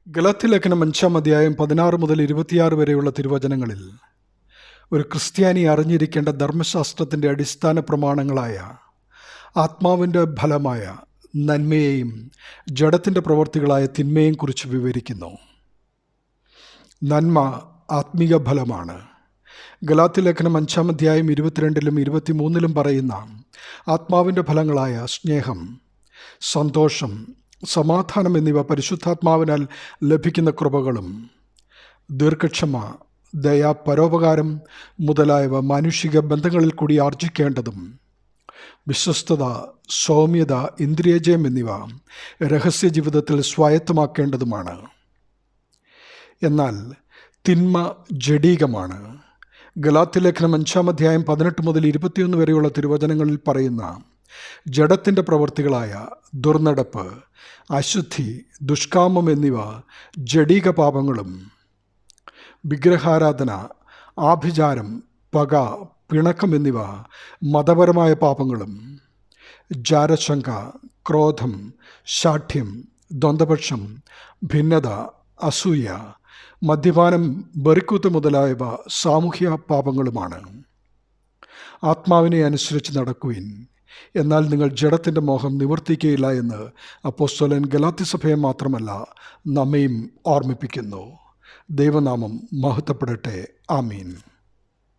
ഗലാത്യലേഖനം 5-16 മുതൽ 26 വരെയുള്ള തിരുവചനങ്ങളിൽ ഒരു ക്രിസ്ത്യാനി അറിഞ്ഞിരിക്കേണ്ട ധർമ്മശാസ്ത്രത്തിൻ്റെ അടിസ്ഥാന പ്രമാണങ്ങളായ ആത്മാവിൻ്റെ ഫലമായ നന്മയെയും ജഡത്തിൻ്റെ പ്രവൃത്തികളായ തിന്മയെയും കുറിച്ച് വിവരിക്കുന്നു. നന്മ ആത്മീക ഫലമാണ്. ഗലാത്യലേഖനം 5-22 23 പറയുന്ന ആത്മാവിൻ്റെ ഫലങ്ങളായ സ്നേഹം, സന്തോഷം, സമാധാനം എന്നിവ പരിശുദ്ധാത്മാവിനാൽ ലഭിക്കുന്ന കൃപകളും, ദീർഘക്ഷമ, ദയ, പരോപകാരം മുതലായവ മാനുഷിക ബന്ധങ്ങളിൽ കൂടി ആർജിക്കേണ്ടതും, വിശ്വസ്തത, സൗമ്യത, ഇന്ദ്രിയജയം എന്നിവ രഹസ്യ ജീവിതത്തിൽ സ്വായത്തമാക്കേണ്ടതുമാണ്. എന്നാൽ തിന്മ ജഡീകമാണ്. ഗലാത്യലേഖനം 5-18 മുതൽ 21 വരെയുള്ള തിരുവചനങ്ങളിൽ പറയുന്ന ജഡത്തിൻ്റെ പ്രവൃത്തികളായ ദുർനടപ്പ്, അശുദ്ധി, ദുഷ്കാമം എന്നിവ ജഡീക പാപങ്ങളും, വിഗ്രഹാരാധന, ആഭിചാരം, പക, പിണക്കം എന്നിവ മതപരമായ പാപങ്ങളും, ജാരശങ്ക, ക്രോധം, ശാഠ്യം, ദ്വന്ദ്വപക്ഷം, ഭിന്നത, അസൂയ, മദ്യപാനം, ബറിക്കൂത്ത് മുതലായവ സാമൂഹ്യ പാപങ്ങളുമാണ്. ആത്മാവിനെ അനുസരിച്ച് നടക്കുവിൻ, എന്നാൽ നിങ്ങൾ ജഡത്തിൻ്റെ മോഹം നിവർത്തിക്കുകയില്ല എന്ന് അപ്പോസ്തലൻ ഗലാത്യസഭയെ മാത്രമല്ല നമ്മെയും ഓർമ്മിപ്പിക്കുന്നു. ദൈവനാമം മഹത്വപ്പെടട്ടെ. ആമീൻ.